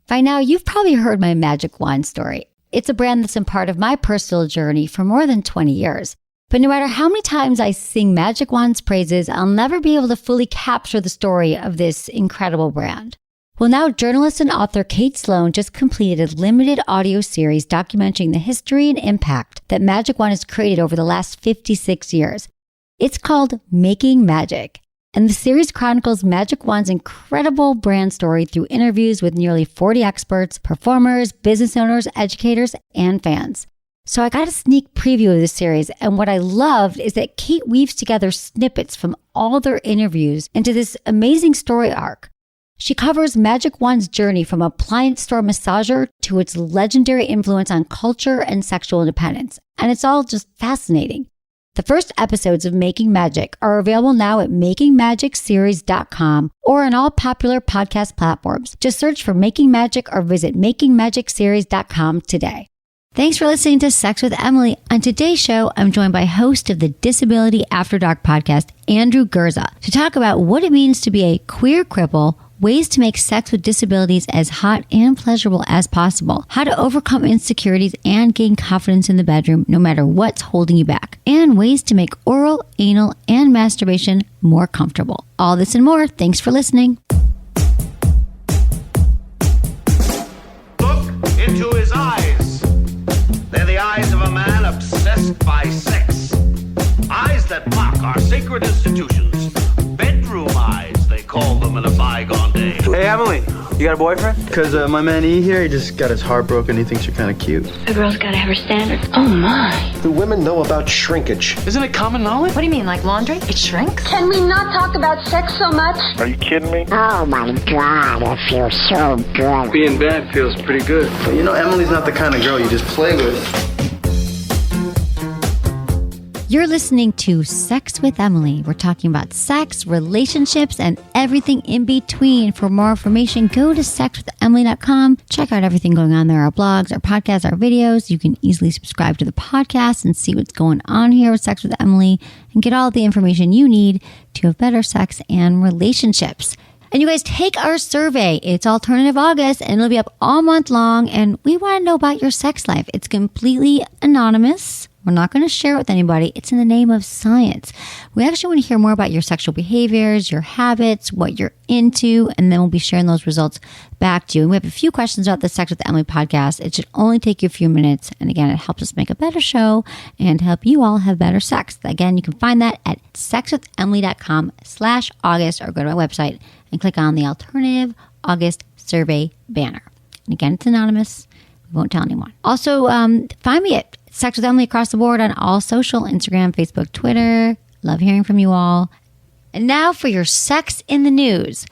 By now, you've probably heard my magic wand story. It's a brand that's been part of my personal journey for more than 20 years. But no matter how many times I sing Magic Wand's praises, I'll never be able to fully capture the story of this incredible brand. Well, now journalist and author Kate Sloan just completed a limited audio series documenting the history and impact that Magic Wand has created over the last 56 years. It's called Making Magic. And the series chronicles Magic Wand's incredible brand story through interviews with nearly 40 experts, performers, business owners, educators, and fans. So I got a sneak preview of this series, and what I loved is that Kate weaves together snippets from all their interviews into this amazing story arc. She covers Magic Wand's journey from appliance store massager to its legendary influence on culture and sexual independence, and it's all just fascinating. The first episodes of Making Magic are available now at makingmagicseries.com or on all popular podcast platforms. Just search for Making Magic or visit makingmagicseries.com today. Thanks for listening to Sex with Emily. On today's show, I'm joined by host of the Disability After Dark podcast, Andrew Gurza, to talk about what it means to be a queer cripple, ways to make sex with disabilities as hot and pleasurable as possible, how to overcome insecurities and gain confidence in the bedroom no matter what's holding you back, and ways to make oral, anal, and masturbation more comfortable. All this and more. Thanks for listening. Look into his eyes. They're the eyes of a man obsessed by sex. Eyes that mock our sacred institutions. Bedroom eyes, they call them in a bygone day. Hey, Emily, you got a boyfriend? Because my man E here, he just got his heart broken. He thinks you're kind of cute. A girl's got to have her standards. Oh, my. Do women know about shrinkage? Isn't it common knowledge? What do you mean, like laundry? It shrinks? Can we not talk about sex so much? Are you kidding me? Oh my God, it feels so good. Being bad feels pretty good. But you know, Emily's not the kind of girl you just play with. You're listening to Sex with Emily. We're talking about sex, relationships, and everything in between. For more information, go to sexwithemily.com. Check out everything going on there, our blogs, our podcasts, our videos. You can easily subscribe to the podcast and see what's going on here with Sex with Emily and get all the information you need to have better sex and relationships. And you guys take our survey. It's Alternative August and it'll be up all month long. And we want to know about your sex life. It's completely anonymous. We're not going to share it with anybody. It's in the name of science. We actually want to hear more about your sexual behaviors, your habits, what you're into, and then we'll be sharing those results back to you. And we have a few questions about the Sex with Emily podcast. It should only take you a few minutes. And again, it helps us make a better show and help you all have better sex. Again, you can find that at sexwithemily.com/August or go to my website and click on the Alternative August survey banner. And again, it's anonymous. We won't tell anyone. Also, find me at Sex with Emily across the board on all social, Instagram, Facebook, Twitter. Love hearing from you all. And now for your sex in the news.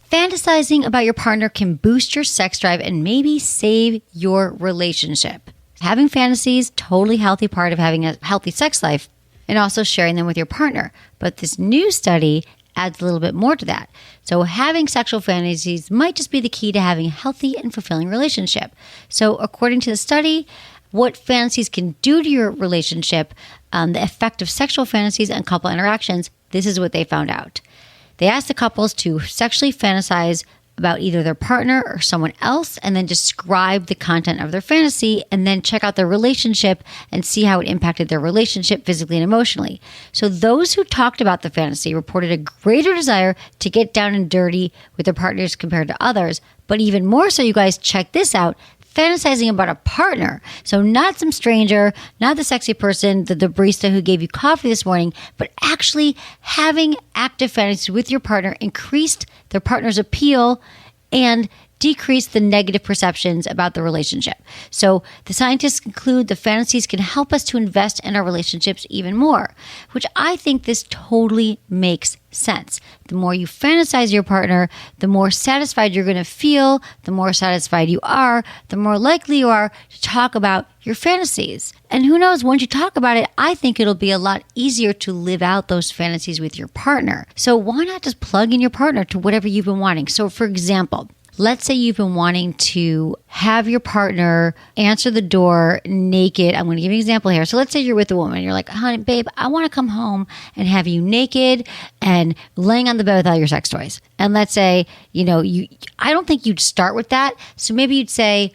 Fantasizing about your partner can boost your sex drive and maybe save your relationship. Having fantasies, totally healthy part of having a healthy sex life and also sharing them with your partner. But this new study adds a little bit more to that. So having sexual fantasies might just be the key to having a healthy and fulfilling relationship. So according to the study, what fantasies can do to your relationship, the effect of sexual fantasies and couple interactions, this is what they found out. They asked the couples to sexually fantasize about either their partner or someone else and then describe the content of their fantasy and then check out their relationship and see how it impacted their relationship physically and emotionally. So those who talked about the fantasy reported a greater desire to get down and dirty with their partners compared to others. But even more so, you guys, check this out. Fantasizing about a partner. So not some stranger, not the sexy person, the barista who gave you coffee this morning, but actually having active fantasies with your partner increased their partner's appeal and decrease the negative perceptions about the relationship. So the scientists conclude the fantasies can help us to invest in our relationships even more, which I think this totally makes sense. The more you fantasize your partner, the more satisfied you're going to feel. The more satisfied you are, the more likely you are to talk about your fantasies. And who knows, once you talk about it, I think it'll be a lot easier to live out those fantasies with your partner. So why not just plug in your partner to whatever you've been wanting? So for example, let's say you've been wanting to have your partner answer the door naked. I'm going to give you an example here. So let's say you're with a woman. You're like, honey, babe, I want to come home and have you naked and laying on the bed with all your sex toys. And let's say, I don't think you'd start with that. So maybe you'd say,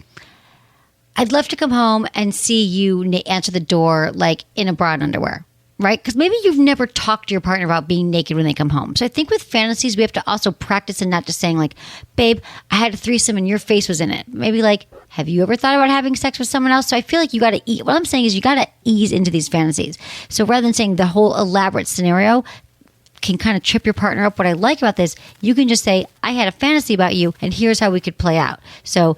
I'd love to come home and see you answer the door like in a bra and underwear. Right? Because maybe you've never talked to your partner about being naked when they come home. So I think with fantasies, we have to also practice and not just saying like, babe, I had a threesome and your face was in it. Maybe like, have you ever thought about having sex with someone else? So I feel like you got to eat. What I'm saying is you got to ease into these fantasies. So rather than saying the whole elaborate scenario can kind of trip your partner up, what I like about this, you can just say, I had a fantasy about you and here's how we could play out. So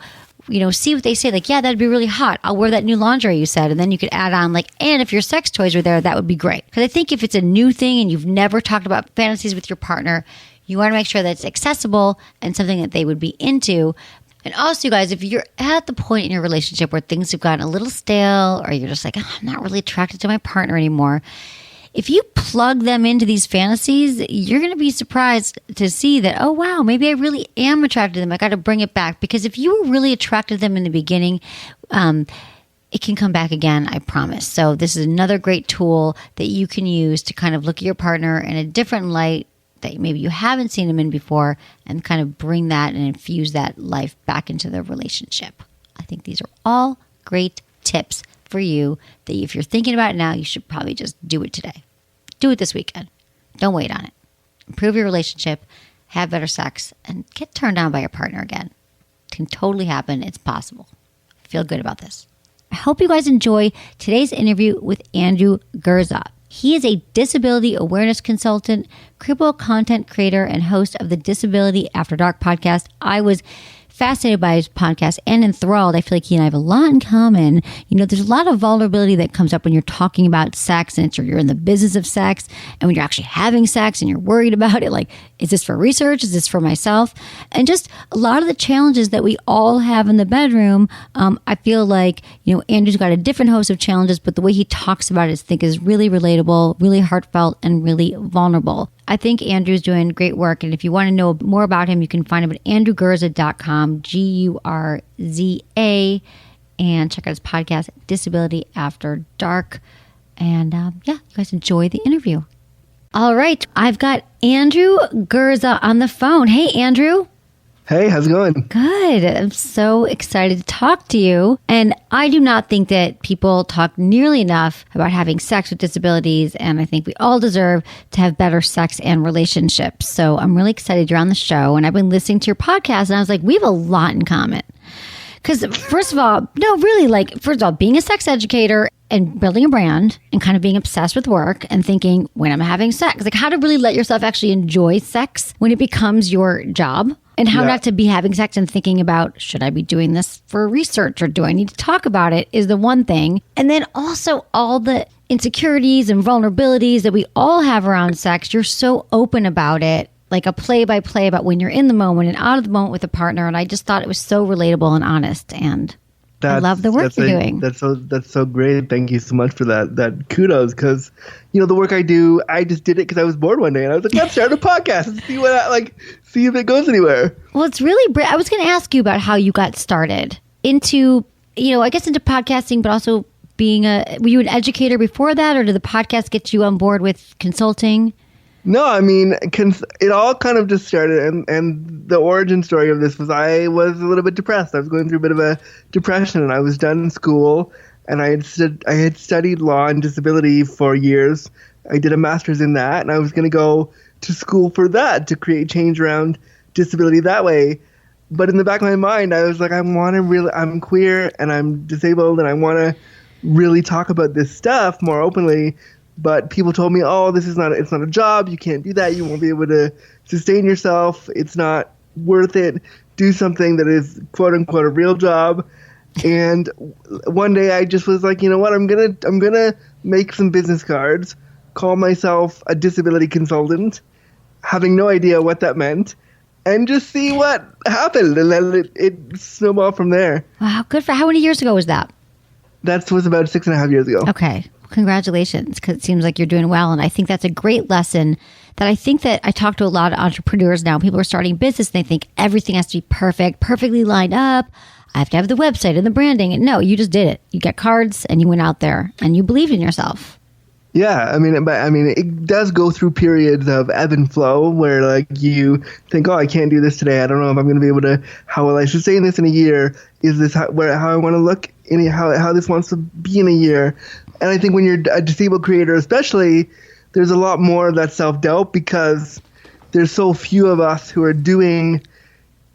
see what they say. Like, yeah, that'd be really hot. I'll wear that new lingerie you said. And then you could add on like, and if your sex toys were there, that would be great. Because I think if it's a new thing and you've never talked about fantasies with your partner, you want to make sure that it's accessible and something that they would be into. And also, you guys, if you're at the point in your relationship where things have gotten a little stale or you're just like, oh, I'm not really attracted to my partner anymore, if you plug them into these fantasies, you're going to be surprised to see that, oh, wow, maybe I really am attracted to them. I got to bring it back. Because if you were really attracted to them in the beginning, it can come back again, I promise. So this is another great tool that you can use to kind of look at your partner in a different light that maybe you haven't seen them in before and kind of bring that and infuse that life back into the relationship. I think these are all great tips for you that if you're thinking about it now, you should probably just do it today. Do it this weekend. Don't wait on it. Improve your relationship, have better sex, and get turned on by your partner again. It can totally happen. It's possible. Feel good about this. I hope you guys enjoy today's interview with Andrew Gurza. He is a disability awareness consultant, cripple content creator, and host of the Disability After Dark podcast. I was fascinated by his podcast and enthralled. I feel like he and I have a lot in common. There's a lot of vulnerability that comes up when you're talking about sex and you're in the business of sex and when you're actually having sex and you're worried about it. Like, is this for research? Is this for myself? And just a lot of the challenges that we all have in the bedroom. I feel like, Andrew's got a different host of challenges, but the way he talks about it, I think is really relatable, really heartfelt, and really vulnerable. I think Andrew's doing great work. And if you want to know more about him, you can find him at andrewgurza.com, Gurza, and check out his podcast, Disability After Dark. And you guys enjoy the interview. All right. I've got Andrew Gurza on the phone. Hey, Andrew. Hey, how's it going? Good. I'm so excited to talk to you. And I do not think that people talk nearly enough about having sex with disabilities. And I think we all deserve to have better sex and relationships. So I'm really excited you're on the show. And I've been listening to your podcast and I was like, we have a lot in common. Because first of all, being a sex educator and building a brand and kind of being obsessed with work and thinking when I'm having sex, like how to really let yourself actually enjoy sex when it becomes your job. And how not to be having sex and thinking about, should I be doing this for research or do I need to talk about it is the one thing. And then also all the insecurities and vulnerabilities that we all have around sex. You're so open about it, like a play-by-play about when you're in the moment and out of the moment with a partner. And I just thought it was so relatable and honest. And I love the work you're doing. That's so great. Thank you so much for that kudos. Because, the work I do, I just did it because I was bored one day. And I was like, let's start a podcast and see if it goes anywhere. Well, it's really I was going to ask you about how you got started into, I guess into podcasting, but also were you an educator before that? Or did the podcast get you on board with consulting? No, I mean, it all kind of just started, and the origin story of this was I was a little bit depressed. I was going through a bit of a depression, and I was done in school, and I had studied law and disability for years. I did a master's in that, and I was going to go to school for that, to create change around disability that way. But in the back of my mind, I was like, I'm queer, and I'm disabled, and I want to really talk about this stuff more openly. But people told me, it's not a job. You can't do that. You won't be able to sustain yourself. It's not worth it. Do something that is quote unquote a real job. And one day I just was like, you know what? I'm gonna make some business cards, call myself a disability consultant, having no idea what that meant, and just see what happened. And then it snowballed from there. Wow, good how many years ago was that? That was about 6.5 years ago. Okay. Congratulations, because it seems like you're doing well. And I think that's a great lesson that I think that I talk to a lot of entrepreneurs now. People are starting business and they think everything has to be perfect, perfectly lined up. I have to have the website and the branding. And no, you just did it. You got cards and you went out there and you believed in yourself. Yeah, it does go through periods of ebb and flow where like you think, oh, I can't do this today. I don't know if I'm going to be able to. How will I sustain this in a year? Is this how I want to look? How this wants to be in a year? And I think when you're a disabled creator, especially, there's a lot more of that self-doubt because there's so few of us who are doing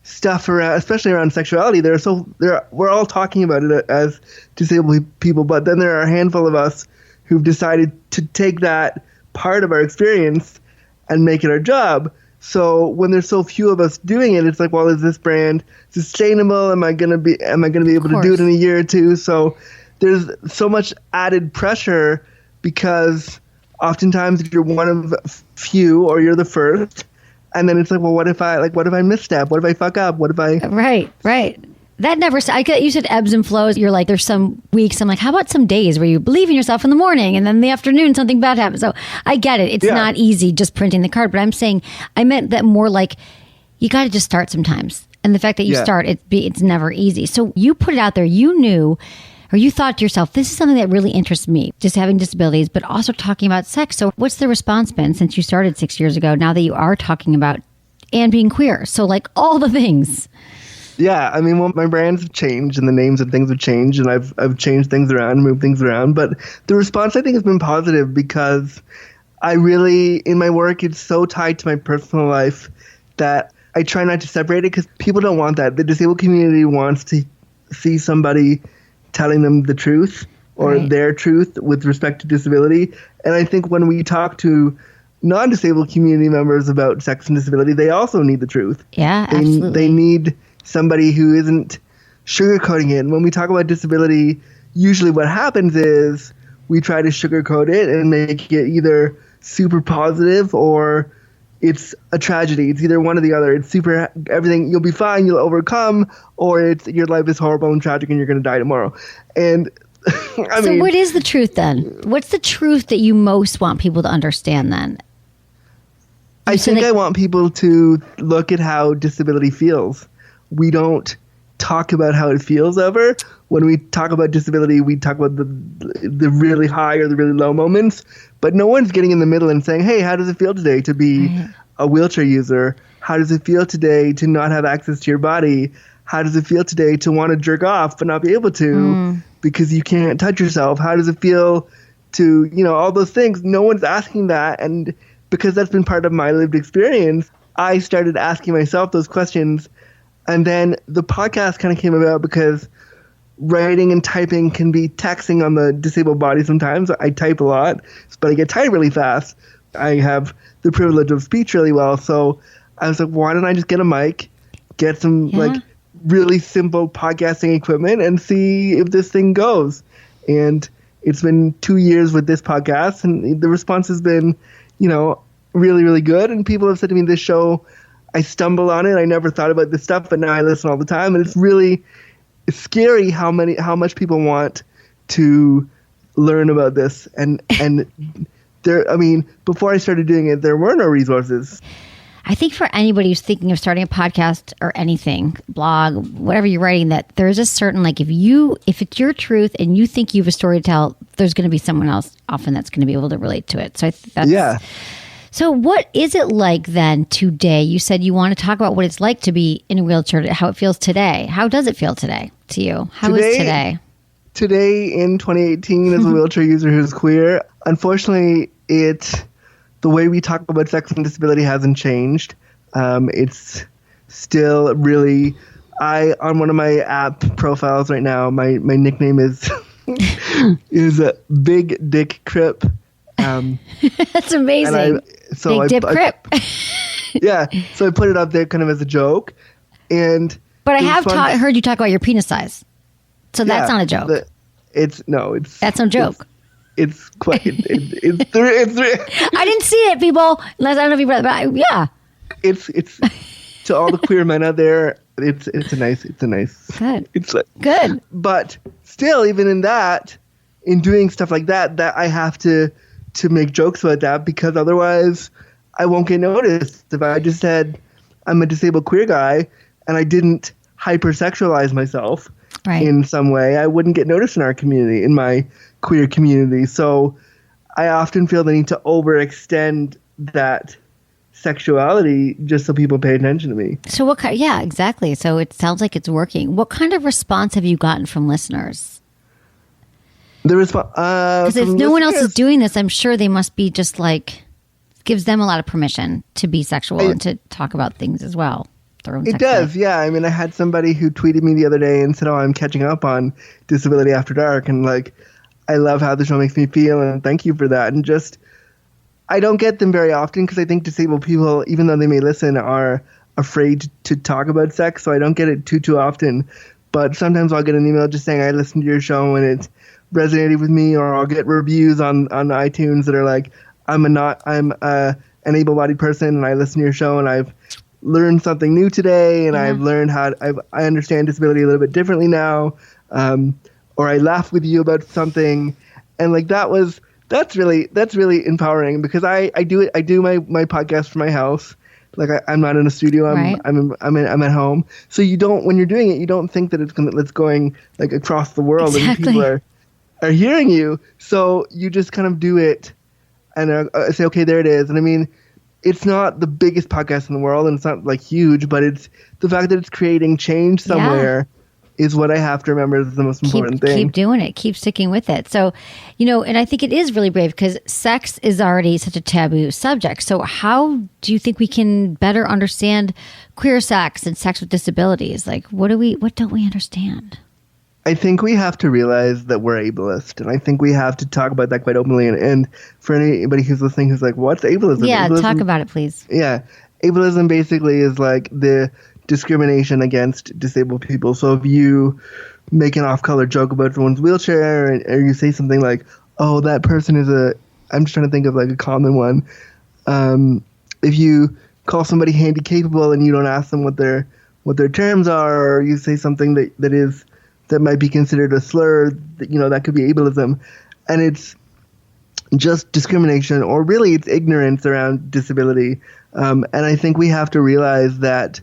stuff around, especially around sexuality. We're all talking about it as disabled people, but then there are a handful of us who've decided to take that part of our experience and make it our job. So when there's so few of us doing it, it's like, well, is this brand sustainable? Am I gonna be able to do it in a year or two? So there's so much added pressure because oftentimes you're one of few or you're the first, and then it's like, well, what if I misstep? What if I fuck up? What if I? Right. That never. You said ebbs and flows. You're like, there's some weeks. I'm like, how about some days where you believe in yourself in the morning and then in the afternoon something bad happens? So I get it. It's not easy just printing the card. But I'm saying, I meant that more like you got to just start sometimes. And the fact that you start, it's never easy. So you put it out there. You knew, or you thought to yourself, this is something that really interests me, just having disabilities, but also talking about sex. So what's the response been since you started 6 years ago? Now that you are talking about and being queer, so like all the things. Yeah, my brands have changed and the names of things have changed, and I've changed things around, moved things around. But the response, I think, has been positive because I really, in my work, it's so tied to my personal life that I try not to separate it because people don't want that. The disabled community wants to see somebody telling them the truth or their truth with respect to disability. And I think when we talk to non-disabled community members about sex and disability, they also need the truth. Yeah, absolutely. They need somebody who isn't sugarcoating it. And when we talk about disability, usually what happens is we try to sugarcoat it and make it either super positive or it's a tragedy. It's either one or the other. It's super everything. You'll be fine. You'll overcome, or it's your life is horrible and tragic and you're going to die tomorrow. And so what is the truth then? What's the truth that you most want people to understand then? I think I want people to look at how disability feels. We don't talk about how it feels ever. When we talk about disability, we talk about the really high or the really low moments, but no one's getting in the middle and saying, hey, how does it feel today to be a wheelchair user? How does it feel today to not have access to your body? How does it feel today to want to jerk off but not be able to because you can't touch yourself? How does it feel to, all those things? No one's asking that. And because that's been part of my lived experience, I started asking myself those questions. And then the podcast kind of came about because writing and typing can be taxing on the disabled body sometimes. I type a lot, but I get tired really fast. I have the privilege of speech really well. So I was like, why don't I just get a mic, get some really simple podcasting equipment and see if this thing goes. And it's been 2 years with this podcast and the response has been, really, really good. And people have said to me, this show, I stumble on it. I never thought about this stuff, but now I listen all the time. And it's scary how much people want to learn about this. And before I started doing it, there were no resources. I think for anybody who's thinking of starting a podcast or anything, blog, whatever you're writing, that there's a certain, if it's your truth and you think you have a story to tell, there's going to be someone else often that's going to be able to relate to it. So So what is it like then today? You said you want to talk about what it's like to be in a wheelchair, how it feels today. How does it feel today to you? How is today? Today in 2018 as a wheelchair user who's queer, unfortunately, the way we talk about sex and disability hasn't changed. It's still really, on one of my app profiles right now, my nickname is a Big Dick Crip. That's amazing. Big Dip Crip. Yeah, so I put it up there kind of as a joke. But I have heard you talk about your penis size. So that's not a joke. That's no joke. It's quite. It's three. I didn't see it, people. Unless I don't know if you read it, but yeah. It's to all the queer men out there. It's a nice. Good. It's like good. But still, even in doing stuff like that I have to make jokes about that because otherwise I won't get noticed. If I just said I'm a disabled queer guy and I didn't hypersexualize myself Right. in some way, I wouldn't get noticed in our community, in my queer community. So I often feel the need to overextend that sexuality just so people pay attention to me. So what kind? Yeah, exactly. So it sounds like it's working. What kind of response have you gotten from listeners? The response, Because if no one else is doing this, I'm sure they must be just like, gives them a lot of permission to be sexual and to talk about things as well. Their own It sex does, life. yeah. I mean, I had somebody who tweeted me the other day and said, "Oh, I'm catching up on Disability After Dark," and like, I love how the show makes me feel, and thank you for that. And just, I don't get them very often because I think disabled people, even though they may listen, are afraid to talk about sex, so I don't get it too often. But sometimes I'll get an email just saying I listened to your show and it resonated with me, or I'll get reviews on iTunes that are like, I'm an able-bodied person and I listen to your show and I've learned something new today, and I've learned I understand disability a little bit differently now, or I laughed with you about something, and like that's really empowering because I do my podcast from my house. Like I'm not in a studio. I'm at home. So you don't, when you're doing it, you don't think that it's going like across the world and people are hearing you. So you just kind of do it and say, okay, there it is. And I mean, it's not the biggest podcast in the world and it's not like huge, but it's the fact that it's creating change somewhere is what I have to remember is the most important thing. Keep doing it. Keep sticking with it. So, and I think it is really brave because sex is already such a taboo subject. So how do you think we can better understand queer sex and sex with disabilities? Like, what don't we understand? I think we have to realize that we're ableist, and I think we have to talk about that quite openly. And for anybody who's listening who's like, what's ableism? Yeah, ableism, talk about it, please. Yeah. Ableism basically is like the discrimination against disabled people. So if you make an off-color joke about someone's wheelchair, or you say something like, oh, that person is I'm just trying to think of like a common one. If you call somebody handy capable and you don't ask them what their terms are, or you say something that might be considered a slur, that could be ableism. And it's just discrimination, or really it's ignorance around disability. And I think we have to realize that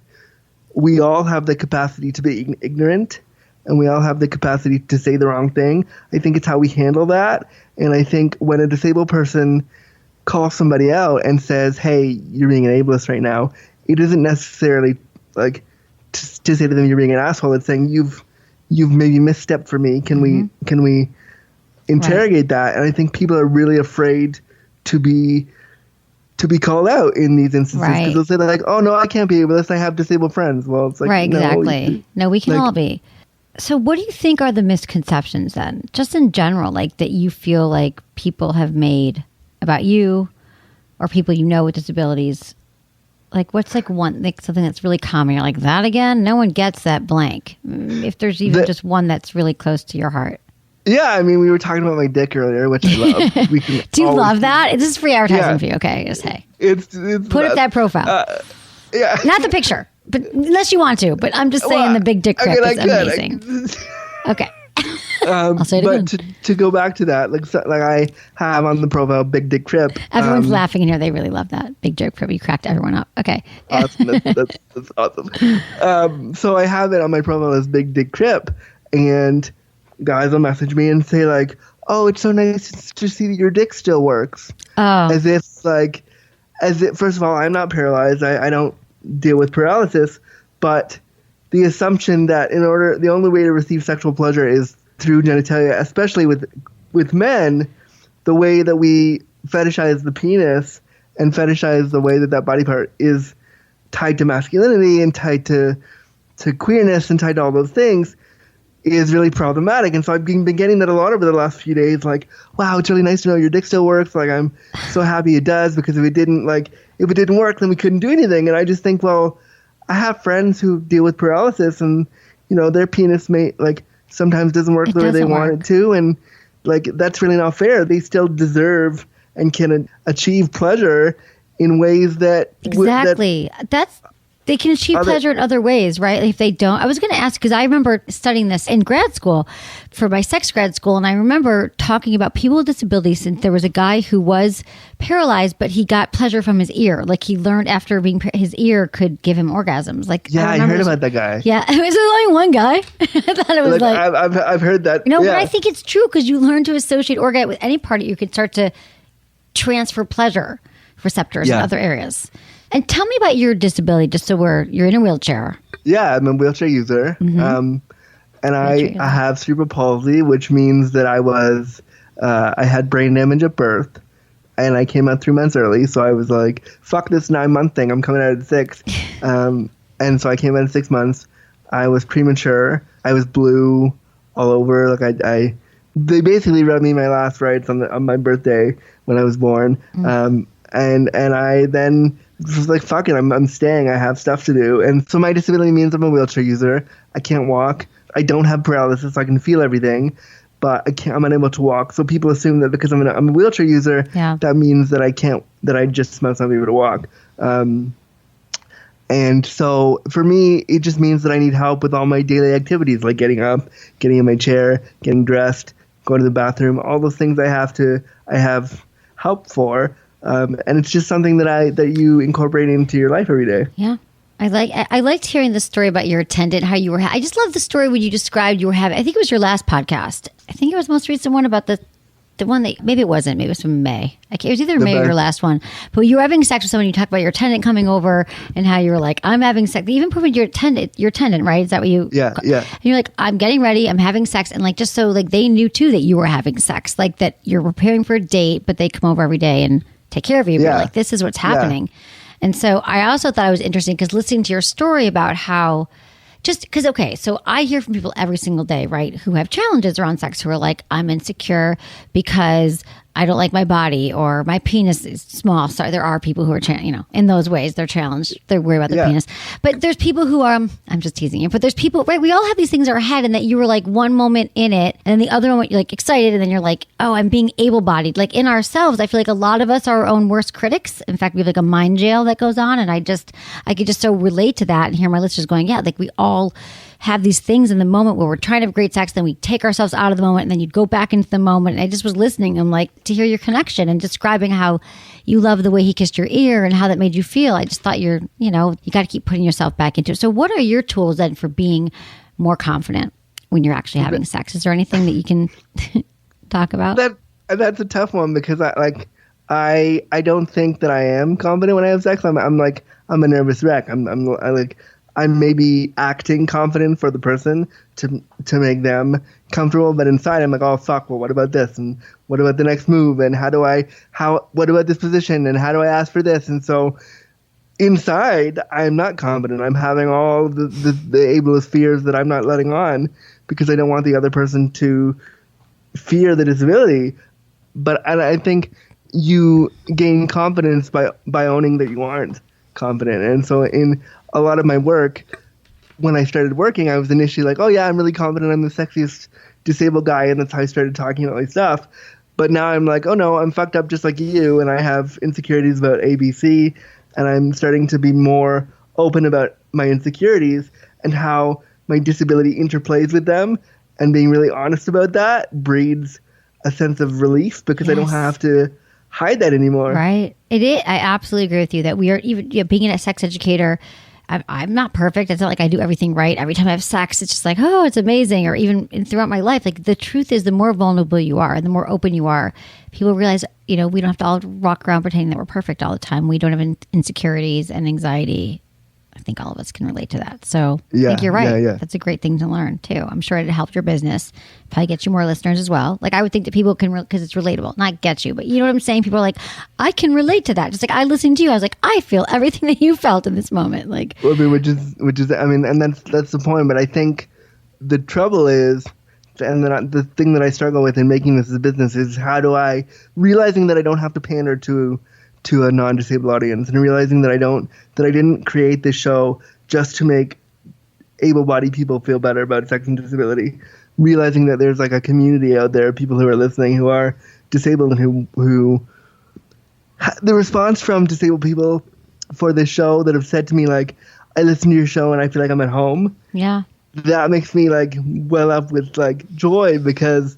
we all have the capacity to be ignorant, and we all have the capacity to say the wrong thing. I think it's how we handle that. And I think when a disabled person calls somebody out and says, hey, you're being an ableist right now, it isn't necessarily like to say to them you're being an asshole. It's saying you've maybe misstepped for me. Can we interrogate that? And I think people are really afraid to be called out in these instances because they'll say like, oh no, I can't be ableist, I have disabled friends. Well, it's like, right, exactly. No, we can all be. So what do you think are the misconceptions then, just in general, like that you feel like people have made about you or people with disabilities? Like what's like something that's really common? You're like, that again? No one gets that blank. If there's even just one that's really close to your heart. Yeah, I mean, we were talking about my dick earlier, which I love. Do you love that? This is free advertising for you. Okay, just say. It's put up that profile. Yeah, not the picture, but unless you want to. But I'm just saying the big dick crip is amazing. Okay. I'll say it again. But to go back to that, like I have on the profile Big Dick Crip. Everyone's laughing in here. They really love that. Big Dick Crip. You cracked everyone up. Okay. Awesome. That's awesome. So I have it on my profile as Big Dick Crip, and guys will message me and say like, oh, it's so nice to see that your dick still works. Oh. As if first of all, I'm not paralyzed. I don't deal with paralysis, but the assumption that the only way to receive sexual pleasure is through genitalia, especially with men, the way that we fetishize the penis and fetishize the way that body part is tied to masculinity and tied to queerness and tied to all those things is really problematic. And so I've been getting that a lot over the last few days, like, wow, it's really nice to know your dick still works. Like, I'm so happy it does, because if it didn't work, then we couldn't do anything. And I just think, well, I have friends who deal with paralysis, and their penis may sometimes doesn't work the way they want it to, and that's really not fair. They still deserve and can achieve pleasure in ways that exactly. They can achieve pleasure in other ways, right? If they don't, I was going to ask, because I remember studying this in grad school for my sex grad school. And I remember talking about people with disabilities. And there was a guy who was paralyzed, but he got pleasure from his ear. Like he learned after being, his ear could give him orgasms. Like, yeah, I heard about that guy. Yeah. It was only one guy. I thought it was like I've heard that. You know, but I think it's true because you learn to associate orgasm with any part. You can start to transfer pleasure receptors in other areas. And tell me about your disability, just so you're in a wheelchair. Yeah, I'm a wheelchair user. And I have cerebral palsy, which means that I had brain damage at birth, and I came out 3 months early. So I was like, fuck this 9-month thing. I'm coming out at 6. And so I came out at 6 months. I was premature. I was blue all over. Like they basically rubbed me my last rites on my birthday when I was born. And I then was like, fuck it, I'm staying. I have stuff to do. And so my disability means I'm a wheelchair user. I can't walk. I don't have paralysis. So I can feel everything, but I'm unable to walk. So people assume that because I'm a wheelchair user, that means that I just must not be able to walk. And so for me, it just means that I need help with all my daily activities, like getting up, getting in my chair, getting dressed, going to the bathroom, all those things I have help for. And it's just something that you incorporate into your life every day. Yeah. I liked hearing the story about your attendant, how you were, I just love the story when you described you were having, I think it was your last podcast. I think it was the most recent one about the one that, maybe it wasn't, maybe it was from May. It was either May or your last one. But you were having sex with someone, you talked about your attendant coming over and how you were like, I'm having sex. They even put your attendant, right? Is that what you? Yeah. And you're like, I'm getting ready, I'm having sex. And like, just so like they knew too that you were having sex, like that you're preparing for a date, but they come over every day and take care of you. You're like, this is what's happening. And so I also thought it was interesting because listening to your story about how so I hear from people every single day, right, who have challenges around sex, who are like, I'm insecure because I don't like my body or my penis is small. So there are people who are, in those ways, they're challenged. They're worried about their penis. But there's people who are, I'm just teasing you, but there's people, right? We all have these things in our head, and that you were like one moment in it and then the other moment you're like excited. And then you're like, oh, I'm being able-bodied. Like in ourselves, I feel like a lot of us are our own worst critics. In fact, we have like a mind jail that goes on. And I could just so relate to that and hear my listeners going, yeah, like we all have these things in the moment where we're trying to have great sex, then we take ourselves out of the moment, and then you'd go back into the moment. And I just was listening. I'm like, to hear your connection and describing how you love the way he kissed your ear and how that made you feel. I just thought you got to keep putting yourself back into it. So what are your tools then for being more confident when you're actually having sex? Is there anything that you can talk about? That's a tough one because I don't think that I am confident when I have sex. I'm a nervous wreck. I'm maybe acting confident for the person to make them comfortable, but inside I'm like, oh fuck, well what about this, and what about the next move, and what about this position, and how do I ask for this? And so inside I'm not confident. I'm having all the ableist fears that I'm not letting on because I don't want the other person to fear the disability. But I think you gain confidence by owning that you aren't confident. And so in a lot of my work, when I started working, I was initially like, oh yeah, I'm really confident, I'm the sexiest disabled guy, and that's how I started talking about my stuff. But now I'm like, oh no, I'm fucked up just like you, and I have insecurities about ABC, and I'm starting to be more open about my insecurities and how my disability interplays with them, and being really honest about that breeds a sense of relief because I don't have to hide that anymore. Right. It is. I absolutely agree with you that we are, even being a sex educator, I'm not perfect. It's not like I do everything right. Every time I have sex, it's just like, oh, it's amazing. Or even throughout my life, like the truth is the more vulnerable you are, the more open you are, people realize, we don't have to all walk around pretending that we're perfect all the time. We don't have insecurities and anxiety. I think all of us can relate to that. So I think you're right. Yeah. That's a great thing to learn too. I'm sure it helped your business. Probably get you more listeners as well. Like I would think that people can, because it's relatable, not get you, but you know what I'm saying? People are like, I can relate to that. Just like I listened to you, I was like, I feel everything that you felt in this moment. Like, which is, and that's the point. But I think the trouble is, and the thing that I struggle with in making this a business is how do I, realizing that I don't have to pander to a non-disabled audience, and realizing that I didn't create this show just to make able-bodied people feel better about sex and disability. Realizing that there's like a community out there, people who are listening who are disabled, and who the response from disabled people for this show that have said to me like, I listen to your show and I feel like I'm at home. Yeah. That makes me like well up with like joy, because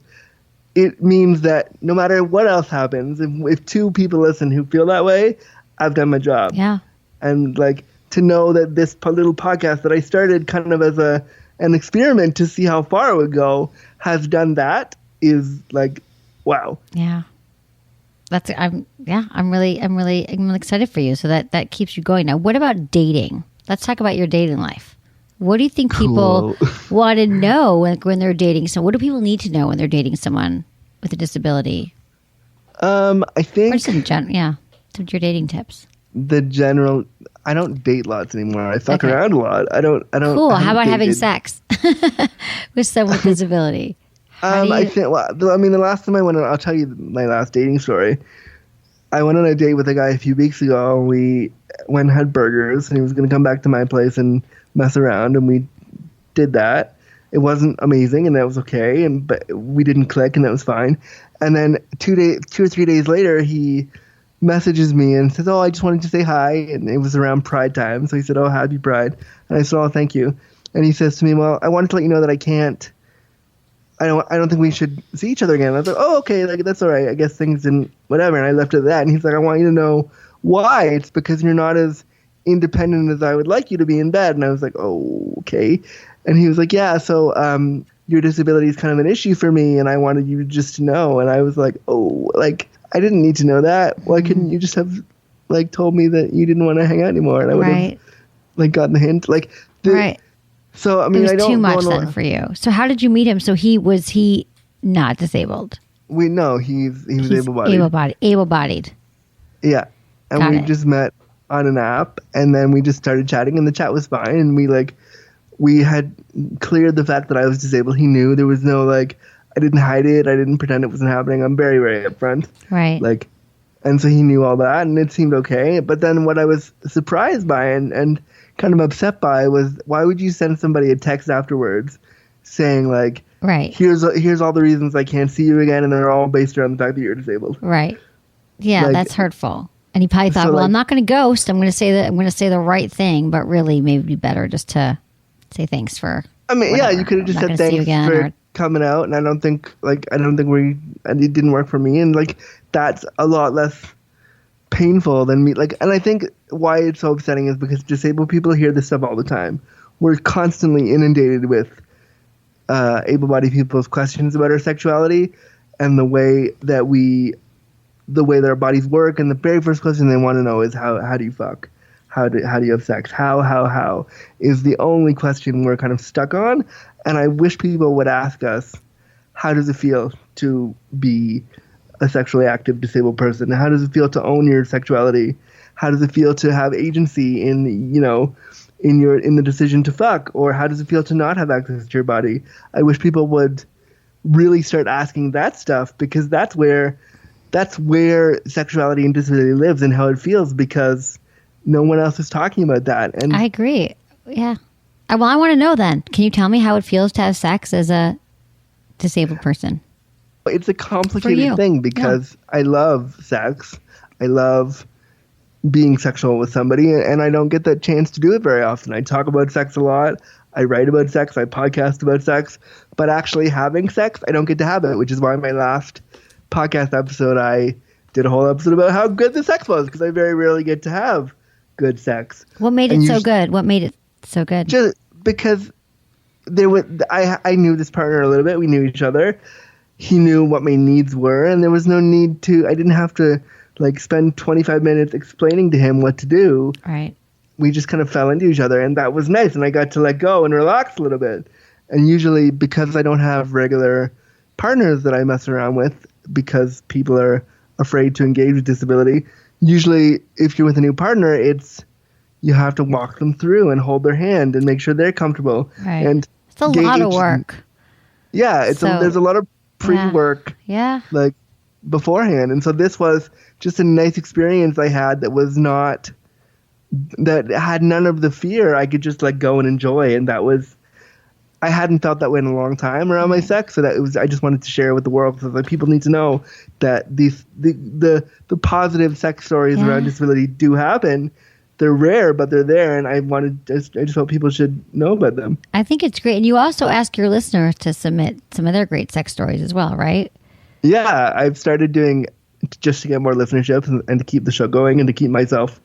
it means that no matter what else happens, if two people listen who feel that way, I've done my job. Yeah. And like to know that this little podcast that I started kind of as an experiment to see how far it would go has done that is like, wow. Yeah. I'm really excited for you. So that keeps you going. Now, what about dating? Let's talk about your dating life. What do you think people want to know when they're dating? So what do people need to know when they're dating someone with a disability? I think. Or just in general, yeah. Some of your dating tips. I don't date lots anymore. I fuck around a lot. I don't. Cool. How about having sex with someone with disability? I think. Well, I mean, the last time I went on, I'll tell you my last dating story. I went on a date with a guy a few weeks ago. And we went and had burgers, and he was going to come back to my place and mess around, and we did that. It wasn't amazing, and that was okay, but we didn't click, and that was fine. And then 2 or 3 days later, he messages me and says, "Oh, I just wanted to say hi," and it was around Pride time, so he said, "Oh, happy Pride," and I said, "Oh, thank you." And he says to me, "Well, I wanted to let you know that I can't. I don't think we should see each other again." And I was like, "Oh, okay, like that's all right. I guess things didn't whatever." And I left it at that. And he's like, "I want you to know why. It's because you're not as independent as I would like you to be in bed." And I was like, "Oh, okay." And he was like, "Yeah, so your disability is kind of an issue for me, and I wanted you just to know." And I was like, "Oh, like I didn't need to know that. Why couldn't you just have like told me that you didn't want to hang out anymore?" And I would have like gotten the hint. Like right. So I mean, it was too much then for you. So how did you meet him? So was he not disabled? He was able-bodied. Able-bodied. Yeah, and we just met on an app, and then we just started chatting, and the chat was fine, and we had cleared the fact that I was disabled. He knew. There was no like, I didn't hide it. I didn't pretend it wasn't happening. I'm very, very upfront. Right. Like, and so he knew all that, and it seemed okay. But then what I was surprised by and kind of upset by was, why would you send somebody a text afterwards saying like, right, here's all the reasons I can't see you again, and they're all based around the fact that you're disabled. Right. Yeah, like, that's hurtful. And he probably thought, well, I'm not going to ghost. I'm going to say the right thing, but really, maybe it'd be better just to say thanks for. I mean, whatever. Yeah, you could have just said thanks for coming out, and I don't think it didn't work for me, and like that's a lot less painful than me. Like, and I think why it's so upsetting is because disabled people hear this stuff all the time. We're constantly inundated with able-bodied people's questions about our sexuality and the way that our bodies work. And the very first question they want to know is how do you fuck? How do you have sex? How is the only question we're kind of stuck on. And I wish people would ask us, how does it feel to be a sexually active disabled person? How does it feel to own your sexuality? How does it feel to have agency in the decision to fuck? Or how does it feel to not have access to your body? I wish people would really start asking that stuff, because that's where sexuality and disability lives and how it feels, because no one else is talking about that. And I agree. Yeah. Well, I want to know then. Can you tell me how it feels to have sex as a disabled person? It's a complicated thing, because I love sex. I love being sexual with somebody, and I don't get that chance to do it very often. I talk about sex a lot. I write about sex. I podcast about sex. But actually having sex, I don't get to have it, which is why my last podcast episode, I did a whole episode about how good the sex was, because I very rarely get to have good sex. What made it so good? What made it so good? Just because I knew this partner a little bit. We knew each other. He knew what my needs were, and there was no need to. I didn't have to like spend 25 minutes explaining to him what to do. Right. We just kind of fell into each other, and that was nice. And I got to let go and relax a little bit. And usually, because I don't have regular partners that I mess around with, because people are afraid to engage with disability, usually if you're with a new partner, you have to walk them through and hold their hand and make sure they're comfortable. Right. And it's a lot of work. Yeah, there's a lot of pre-work, like beforehand. And so this was just a nice experience I had that had none of the fear. I could just let go and enjoy, and I hadn't felt that way in a long time around my sex, so I just wanted to share it with the world, because people need to know that the positive sex stories around disability do happen. they're rare, but they're there, and I just hope people should know about them. I think it's great. And you also ask your listeners to submit some of their great sex stories as well, right? Yeah, I've started doing just to get more listenership and to keep the show going and to keep myself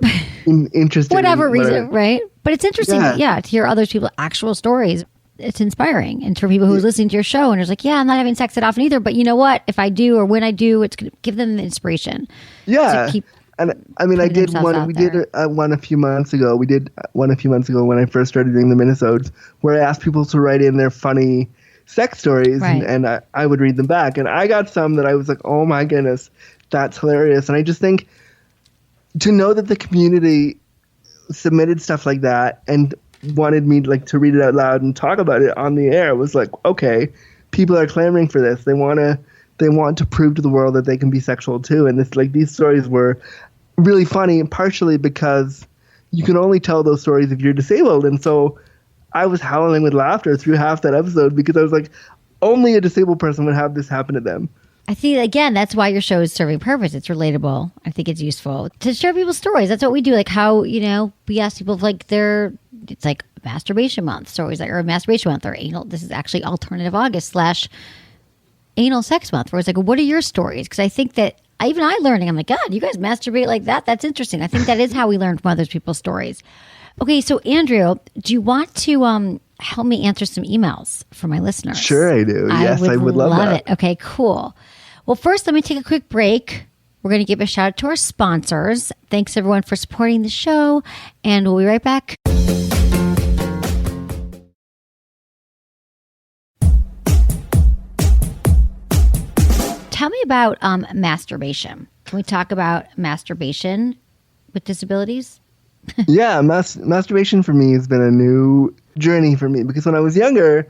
interested. Whatever reason, right? But it's interesting, to hear other people's actual stories. It's inspiring. And for people who are listening to your show and it's like, yeah, I'm not having sex that often either, but you know what? If I do or when I do, it's going to give them the inspiration. Yeah. To keep and I mean, I did one. We did one a few months ago. We did one a few months ago when I first started doing the minisodes, where I asked people to write in their funny sex stories, right. and I would read them back. And I got some that I was like, oh my goodness, that's hilarious. And I just think to know that the community submitted stuff like that and wanted me to read it out loud and talk about it on the air was like, okay, people are clamoring for this. They want to prove to the world that they can be sexual too. And these stories were really funny, partially because you can only tell those stories if you're disabled. And so I was howling with laughter through half that episode because I was like, only a disabled person would have this happen to them. I think, again, that's why your show is serving purpose. It's relatable. I think it's useful to share people's stories. That's what we do. Like how, we ask people it's like masturbation month stories, or masturbation month, or anal. This is actually alternative August / anal sex month, where it's like, what are your stories? Because I think that even I learning, I'm like, God, you guys masturbate like that? That's interesting. I think that is how we learn from other people's stories. Okay, so Andrew, do you want to help me answer some emails for my listeners? Sure, I do. Yes, I would love that. It. Okay, cool. Well, first, let me take a quick break. We're going to give a shout out to our sponsors. Thanks, everyone, for supporting the show, and we'll be right back. Tell me about masturbation. Can we talk about masturbation with disabilities? Yeah, masturbation for me has been a new journey for me because when I was younger,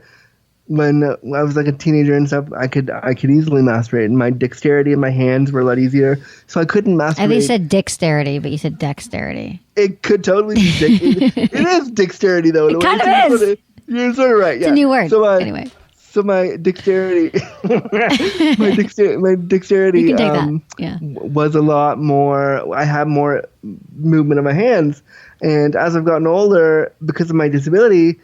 when I was like a teenager and stuff, I could easily masturbate, and my dexterity in my hands were a lot easier, so I couldn't masturbate. I think you said dexterity, but you said dexterity. It could totally be it is dexterity though. It kind of is. You're sort of right. Yeah. It's a new word. Anyway. So my dexterity, my dexterity you can take that. Yeah. Was a lot more. I had more movement of my hands, and as I've gotten older, because of my disability,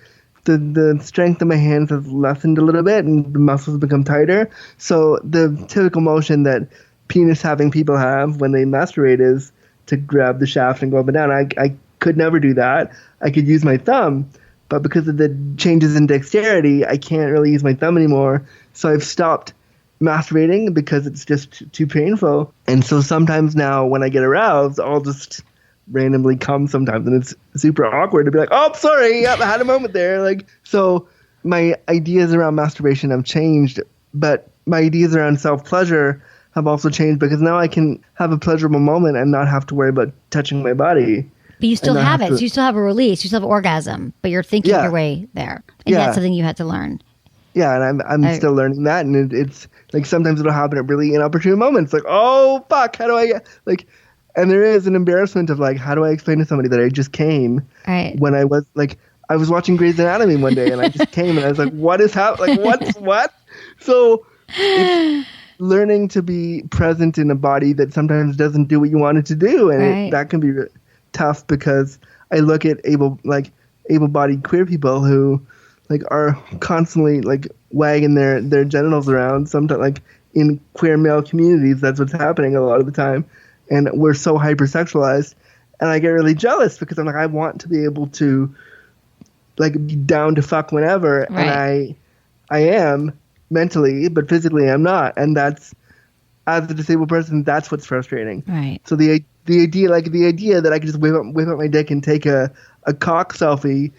the strength of my hands has lessened a little bit, and the muscles become tighter. So the typical motion that penis-having people have when they masturbate is to grab the shaft and go up and down. I could never do that. I could use my thumb. But because of the changes in dexterity, I can't really use my thumb anymore. So I've stopped masturbating because it's just too painful. And so sometimes now when I get aroused, I'll just randomly come sometimes. And it's super awkward to be like, oh, sorry, yep, I had a moment there. So my ideas around masturbation have changed. But my ideas around self-pleasure have also changed because now I can have a pleasurable moment and not have to worry about touching my body. But you still have it. So you still have a release. You still have orgasm, but you're thinking your way there. And that's something you had to learn. Yeah, and I'm still learning that. And it's like sometimes it'll happen at really inopportune moments. Like, oh, fuck, how do I get... And there is an embarrassment of how do I explain to somebody that I just came when I was I was watching Grey's Anatomy one day and I just came and I was like, what is happening? What? So it's learning to be present in a body that sometimes doesn't do what you want it to do. And that can be tough because I look at able-bodied queer people who are constantly wagging their genitals around. Sometimes in queer male communities, that's what's happening a lot of the time, and we're so hypersexualized. And I get really jealous because I'm I want to be able to be down to fuck whenever, and I am mentally, but physically I'm not, and that's as a disabled person, that's what's frustrating. Right. So the idea that I could just whip up my dick and take a cock selfie,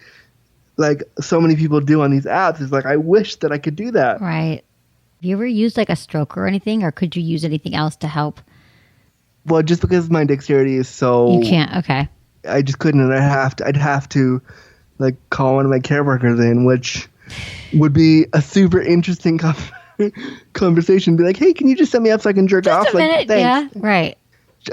like so many people do on these apps, is I wish that I could do that. Right. Have you ever used a stroke or anything, or could you use anything else to help? Well, just because my dexterity is so... You can't, okay. I just couldn't, and I'd have to call one of my care workers in, which would be a super interesting conversation. Be like, hey, can you just set me up so I can jerk off? Just a minute, thanks. yeah, right.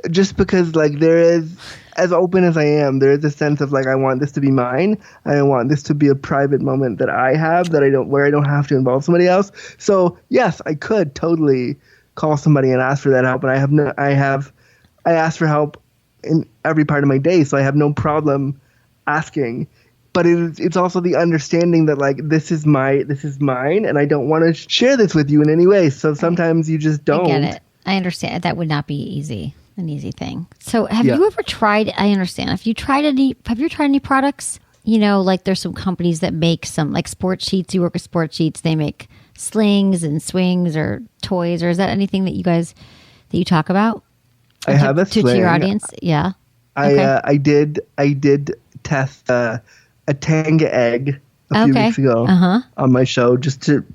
Just because there is, as open as I am, there is a sense of I want this to be mine. I want this to be a private moment that I have where I don't have to involve somebody else. So yes, I could totally call somebody and ask for that help. And I asked for help in every part of my day, so I have no problem asking. But it's also the understanding that like this is mine, and I don't want to share this with you in any way. So sometimes you just don't. I get it. I understand. That would not be an easy thing. So have you ever tried? I understand. Have you tried any products? You know, like there's some companies that make some like sports sheets. You work with sports sheets. They make slings and swings or toys. Or is that anything that you talk about? I have a sling. To your audience. Yeah. I did test a Tanga egg a few weeks ago on my show just to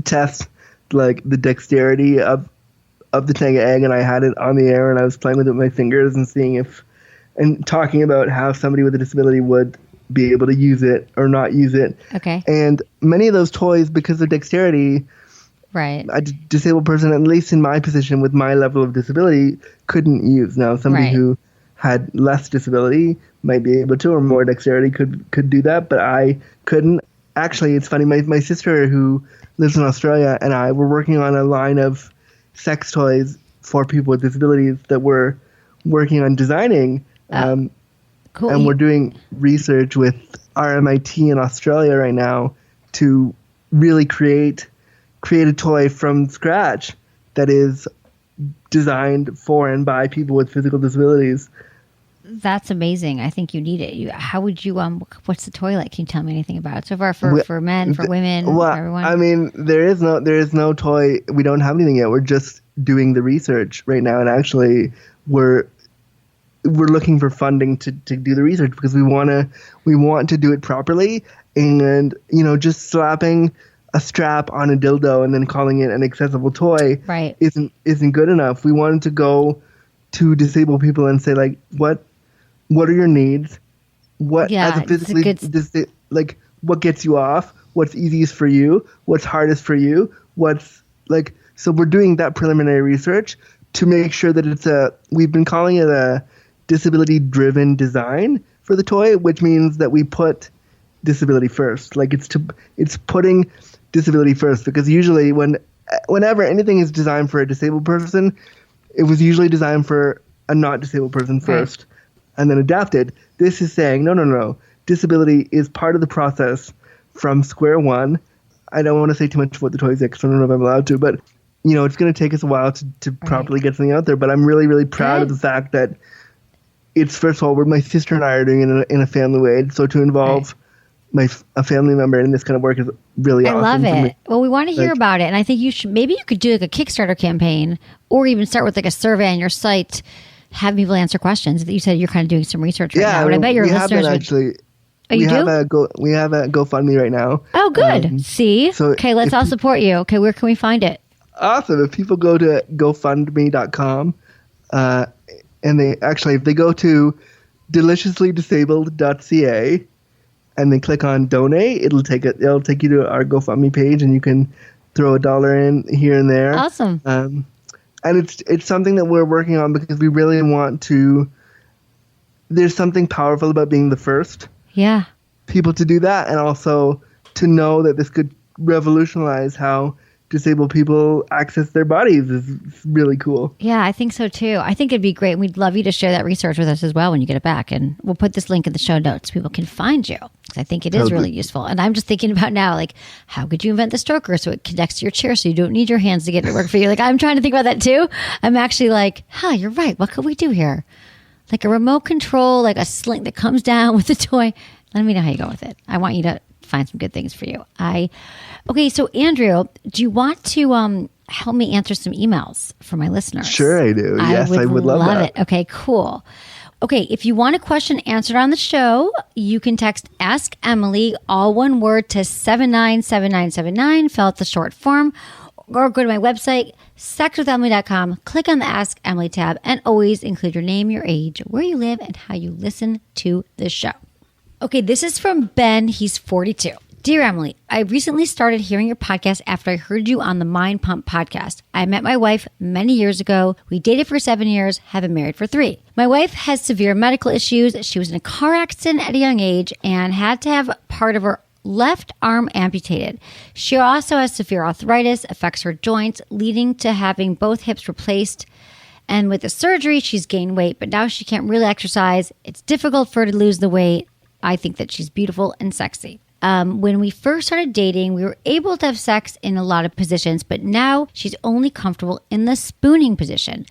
test like the dexterity of the Tanga egg, and I had it on the air and I was playing with it with my fingers and seeing and talking about how somebody with a disability would be able to use it or not use it. Okay. And many of those toys, because of dexterity, right, a disabled person, at least in my position with my level of disability, couldn't use. Now, somebody who had less disability might be able to, or more dexterity could do that, but I couldn't. Actually, it's funny. My sister, who lives in Australia, and I were working on a line of sex toys for people with disabilities that we're working on designing. Cool. And we're doing research with RMIT in Australia right now to really create a toy from scratch that is designed for and by people with physical disabilities. That's amazing. I think you need it. How would you what's the toy like? Can you tell me anything about it so far for men, for women, for everyone? I mean, there is no toy. We don't have anything yet. We're just doing the research right now, and actually we're looking for funding to do the research because we want to do it properly, and just slapping a strap on a dildo and then calling it an accessible toy isn't good enough. We wanted to go to disabled people and say, like, what are your needs? What as a physically like what gets you off? What's easiest for you? What's hardest for you? So we're doing that preliminary research to make sure that we've been calling it a disability-driven design for the toy, which means that we put disability first. Like it's putting disability first, because usually whenever anything is designed for a disabled person, it was usually designed for a not disabled person first and then adapted. This is saying, no. Disability is part of the process from square one. I don't want to say too much about the toys because I don't know if I'm allowed to, but it's going to take us a while to properly get something out there. But I'm really, really proud of the fact that it's, first of all, my sister and I are doing it in a family way. So to involve a family member in this kind of work is really awesome. I love it. Well, we want to hear about it. And I think you could do like a Kickstarter campaign, or even start with like a survey on your site, have people answer questions. You said you're kind of doing some research right now. And I bet your listeners would. Oh, you do? We have a GoFundMe right now. Oh, good. See? So okay, let's all support you. Okay, where can we find it? Awesome. If people go to GoFundMe.com, and if they go to deliciouslydisabled.ca and then click on donate, it'll take you to our GoFundMe page, and you can throw $1 in here and there. Awesome. And it's something that we're working on because we really want to. There's something powerful about being the first. Yeah. People to do that, and also to know that this could revolutionize how disabled people access their bodies is really cool. Yeah, I think so too. I think it'd be great. We'd love you to share that research with us as well when you get it back. And we'll put this link in the show notes. People can find you, because I think it is really useful. And I'm just thinking about now, like, how could you invent the stroker so it connects to your chair so you don't need your hands to get it to work for you? Like, I'm trying to think about that too. I'm actually like, you're right. What could we do here? Like a remote control, like a sling that comes down with the toy. Let me know how you go with it. I want you to find some good things for you. Okay, so Andrew, do you want to help me answer some emails for my listeners? Sure, I do. Yes, I would love that. It. Okay, cool. Okay, if you want a question answered on the show, you can text Ask Emily, all one word, to 797979. Fill out the short form, or go to my website, sexwithemily.com. Click on the Ask Emily tab, and always include your name, your age, where you live, and how you listen to the show. Okay, this is from Ben. He's 42. Dear Emily, I recently started hearing your podcast after I heard you on the Mind Pump podcast. I met my wife many years ago. We dated for 7 years, have been married for 3. My wife has severe medical issues. She was in a car accident at a young age and had to have part of her left arm amputated. She also has severe arthritis, affects her joints, leading to having both hips replaced And with the surgery, she's gained weight, but now she can't really exercise. It's difficult for her to lose the weight. I think that she's beautiful and sexy. When we first started dating, we were able to have sex in a lot of positions, but now she's only comfortable in the spooning position.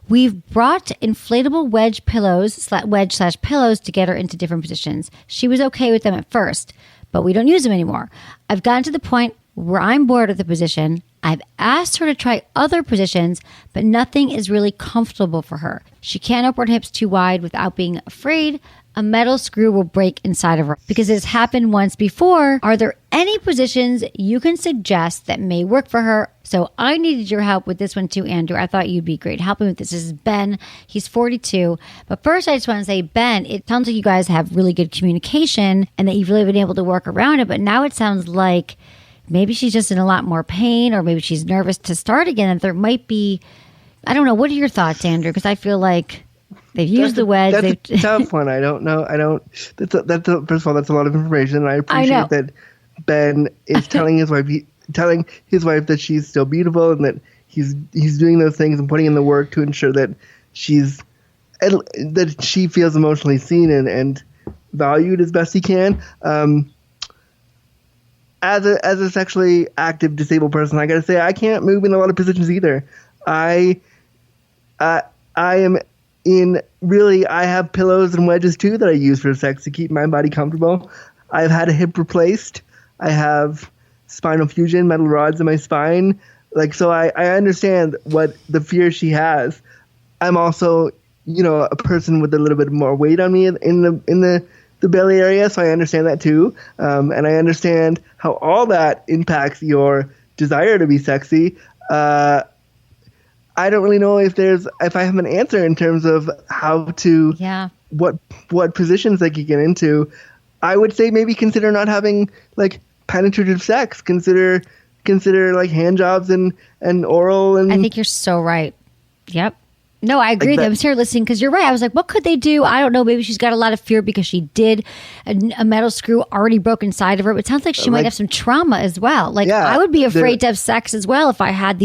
We've brought inflatable wedge pillows to get her into different positions. She was okay with them at first, but we don't use them anymore. I've gotten to the point where I'm bored with the position. I've asked her to try other positions, but nothing is really comfortable for her. She can't open her hips too wide without being afraid a metal screw will break inside of her because it's happened once before. Are there any positions you can suggest that may work for her? So I needed your help with this one too, Andrew. I thought you'd be great helping with this. This is Ben. He's 42. But first, I just want to say, Ben, it sounds like you guys have really good communication and that you've really been able to work around it. But now it sounds like maybe she's just in a lot more pain, or maybe she's nervous to start again. And there might be, I don't know. What are your thoughts, Andrew? Because I feel like they've used the wedge. That's a tough one. I don't know. First of all, that's a lot of information. And I appreciate that Ben is telling his wife that she's still beautiful and that he's doing those things and putting in the work to ensure that she feels emotionally seen and valued as best he can. As a sexually active disabled person, I got to say I can't move in a lot of positions either. I am in really, I have pillows and wedges too that I use for sex to keep my body comfortable. I've had a hip replaced. I have spinal fusion, metal rods in my spine. So I understand what the fear she has. I'm also, a person with a little bit more weight on me in the belly area, so I understand that too. And I understand how all that impacts your desire to be sexy. I don't really know if I have an answer in terms of how to, what positions they could get into. I would say maybe consider not having penetrative sex. Consider hand jobs and oral. And I think you're so right. Yep. No, I agree. I was here listening because you're right. I was like, what could they do? I don't know. Maybe she's got a lot of fear because she did a metal screw already broke inside of her. But it sounds like she might have some trauma as well. I would be afraid to have sex as well if I had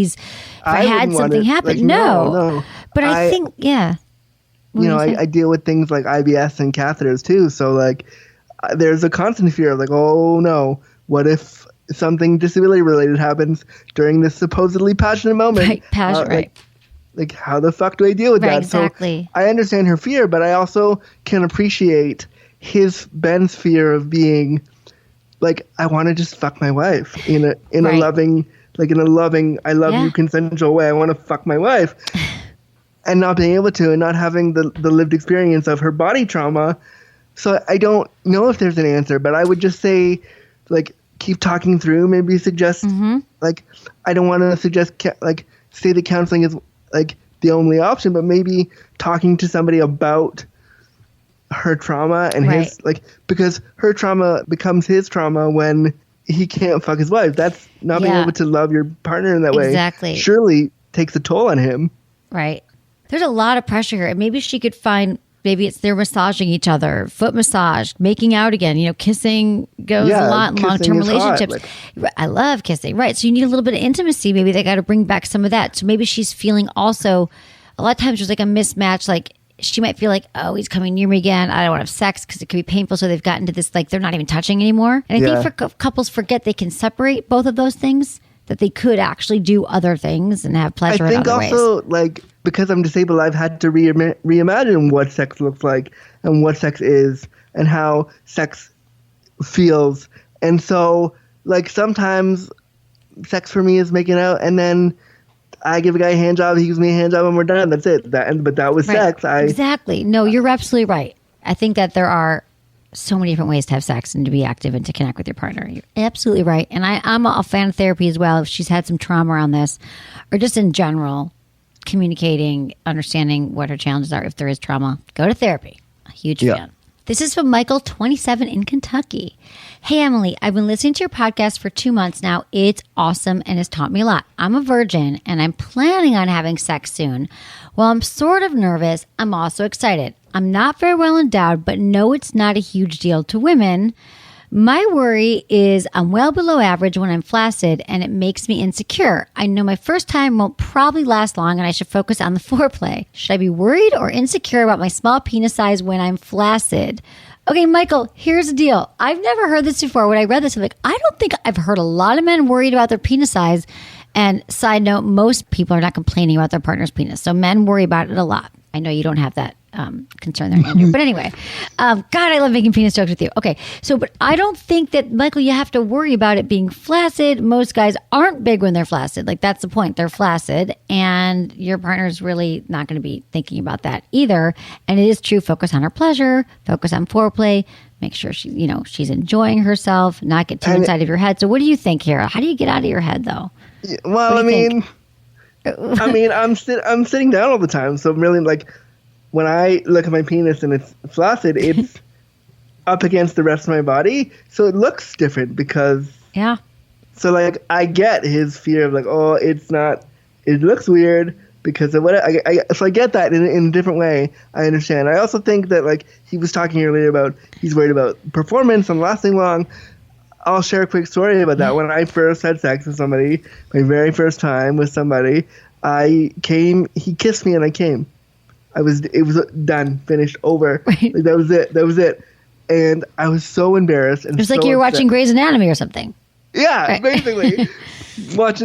something happen. No. But I think, I deal with things like IBS and catheters too. So there's a constant fear of oh no, what if something disability related happens during this supposedly passionate moment? Right, right. How the fuck do I deal with that? Exactly. So I understand her fear, but I also can appreciate Ben's fear of being I want to just fuck my wife in a loving, I love you consensual way. I want to fuck my wife and not being able to, and not having the lived experience of her body trauma. So I don't know if there's an answer, but I would just say keep talking through, maybe suggest, I don't want to suggest say that counseling is the only option, but maybe talking to somebody about her trauma and his because her trauma becomes his trauma when he can't fuck his wife. That's not being able to love your partner in that way. Exactly. Surely takes a toll on him. Right. There's a lot of pressure here. Maybe she could find, maybe it's they're massaging each other, foot massage, making out again. Kissing goes a lot in long-term relationships. I love kissing. Right. So you need a little bit of intimacy. Maybe they got to bring back some of that. So maybe she's feeling also, a lot of times there's a mismatch. She might feel oh, he's coming near me again. I don't want to have sex because it could be painful. So they've gotten to this, they're not even touching anymore. And I think for couples forget they can separate both of those things, that they could actually do other things and have pleasure in other ways. I think also, because I'm disabled, I've had to reimagine what sex looks like and what sex is and how sex feels. And so, sometimes sex for me is making out and then I give a guy a hand job, he gives me a hand job, and we're done. That's it. But that was sex. Exactly. No, you're absolutely right. I think that there are so many different ways to have sex and to be active and to connect with your partner. You're absolutely right. And I'm a fan of therapy as well. If she's had some trauma around this, or just in general, communicating, understanding what her challenges are. If there is trauma, go to therapy. A huge fan. This is from Michael, 27 in Kentucky. Hey, Emily, I've been listening to your podcast for 2 months now. It's awesome and has taught me a lot. I'm a virgin and I'm planning on having sex soon. While I'm sort of nervous, I'm also excited. I'm not very well endowed, but know it's not a huge deal to women. My worry is I'm well below average when I'm flaccid and it makes me insecure. I know my first time won't probably last long and I should focus on the foreplay. Should I be worried or insecure about my small penis size when I'm flaccid? Okay, Michael, here's the deal. I've never heard this before. When I read this, I'm like, I don't think I've heard a lot of men worried about their penis size. And side note, most people are not complaining about their partner's penis. So men worry about it a lot. I know you don't have that concern there, Andrew. But anyway, God, I love making penis jokes with you. Okay, so but I don't think that, Michael, you have to worry about it being flaccid. Most guys aren't big when they're flaccid. Like, that's the point. They're flaccid, and your partner's really not going to be thinking about that either. And it is true. Focus on her pleasure. Focus on foreplay. Make sure she's enjoying herself. Not get too inside of your head. So, what do you think here? How do you get out of your head, though? Well, I'm sitting down all the time, so really, like, when I look at my penis and it's flaccid, it's up against the rest of my body, so it looks different because So like, I get his fear of like, oh, it's not, it looks weird because of what so I get that in a different way. I understand. I also think that, like, he was talking earlier about he's worried about performance and lasting long. I'll share a quick story about that. When I first had sex with somebody, my very first time with somebody, he kissed me and I came. It was done, finished, over. Like, that was it. And I was so embarrassed. And it was like you were watching Grey's Anatomy or something. Yeah, right. Basically. But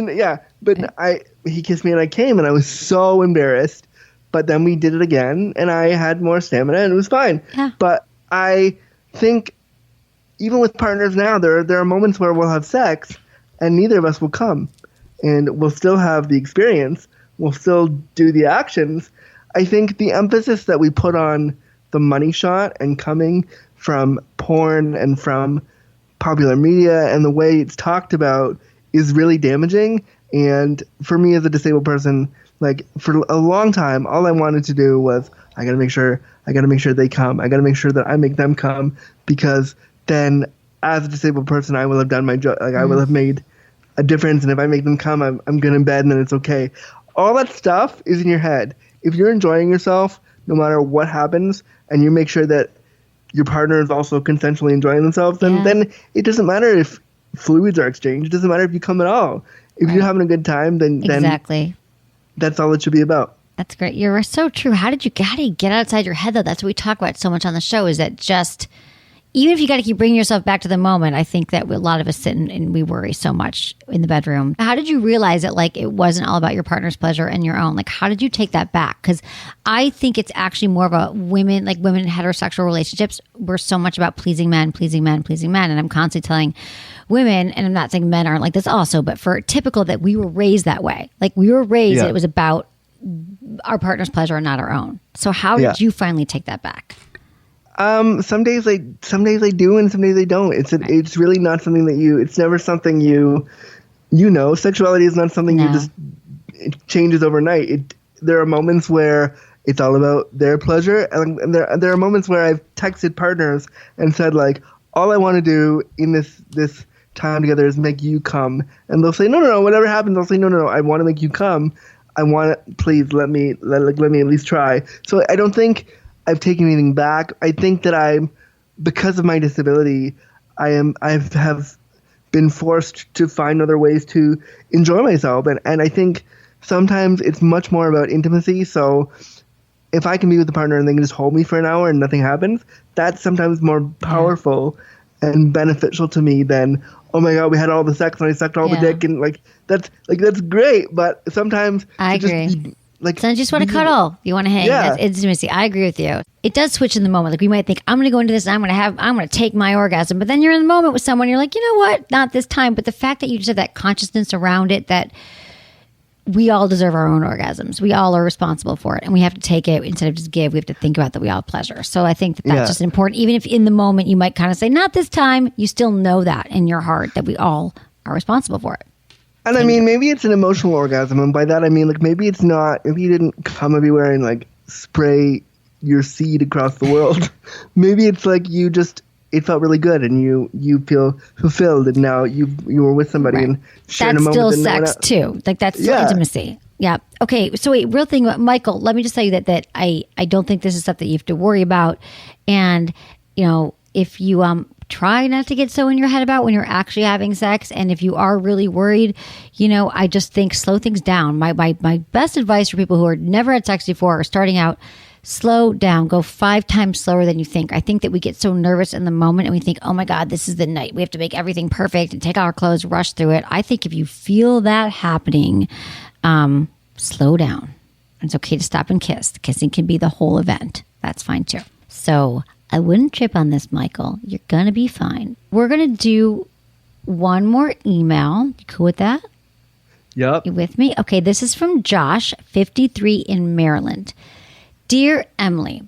he kissed me and I came and I was so embarrassed. But then we did it again and I had more stamina and it was fine. Yeah. But I think even with partners now, there are moments where we'll have sex and neither of us will come. And we'll still have the experience. We'll still do the actions. I think the emphasis that we put on the money shot and coming from porn and from popular media and the way it's talked about is really damaging. And for me as a disabled person, like, for a long time, all I wanted to do was I got to make sure they come. I got to make sure that I make them come, because then as a disabled person, I will have done my job. Like, I will have made a difference. And if I make them come, I'm good in bed and then it's okay. All that stuff is in your head. If you're enjoying yourself, no matter what happens, and you make sure that your partner is also consensually enjoying themselves, then it doesn't matter if fluids are exchanged. It doesn't matter if you come at all. If you're having a good time, then that's all it should be about. That's great. You're so true. How do you get outside your head, though? That's what we talk about so much on the show, is that just, even if you got to keep bringing yourself back to the moment, I think that a lot of us sit and we worry so much in the bedroom. How did you realize that, like, it wasn't all about your partner's pleasure and your own? Like, how did you take that back? Because I think it's actually more of a women in heterosexual relationships, we're so much about pleasing men. And I'm constantly telling women, and I'm not saying men aren't like this also, but for typical that we were raised that way. Like, we were raised that it was about our partner's pleasure and not our own. So how did you finally take that back? Some days they do and some days they don't. It's really not something that it's never something you know. Sexuality is not something it changes overnight. There are moments where it's all about their pleasure, and there are moments where I've texted partners and said, like, all I want to do in this time together is make you come. And they'll say, no, whatever happens, I'll say, no, I want to make you come. I want to, please let me at least try. So I don't think I've taken anything back. I think that because of my disability, I have been forced to find other ways to enjoy myself. And I think sometimes it's much more about intimacy. So if I can be with a partner and they can just hold me for an hour and nothing happens, that's sometimes more powerful and beneficial to me than, oh my God, we had all the sex and I sucked all the dick, and that's great. But sometimes I agree. Sometimes you just want to cuddle. You want to hang. That's intimacy. I agree with you. It does switch in the moment. Like, we might think, I'm going to go into this and I'm going to take my orgasm. But then you're in the moment with someone. You're like, you know what? Not this time. But the fact that you just have that consciousness around it, that we all deserve our own orgasms. We all are responsible for it. And we have to take it instead of just give. We have to think about that we all have pleasure. So I think that's just important. Even if in the moment you might kind of say, not this time, you still know that in your heart that we all are responsible for it. And I mean, maybe it's an emotional orgasm. And by that, I mean, like, maybe it's not, maybe you didn't come everywhere and, like, spray your seed across the world. Maybe it's like it felt really good and you feel fulfilled, and now you were with somebody and shared a moment. That's still sex too. Like, that's still intimacy. Yeah. Okay. So wait, real thing, Michael, let me just tell you that I don't think this is stuff that you have to worry about. And, if you try not to get so in your head about when you're actually having sex, and if you are really worried, I just think slow things down. My best advice for people who are never had sex before or starting out: slow down. Go 5 times slower than you think. I think that we get so nervous in the moment and we think, oh my God, this is the night. We have to make everything perfect and take out our clothes, rush through it. I think if you feel that happening, slow down. It's okay to stop and kiss. Kissing can be the whole event. That's fine too. So I wouldn't trip on this, Michael. You're going to be fine. We're going to do one more email. You cool with that? Yep. You with me? Okay, this is from Josh, 53 in Maryland. Dear Emily,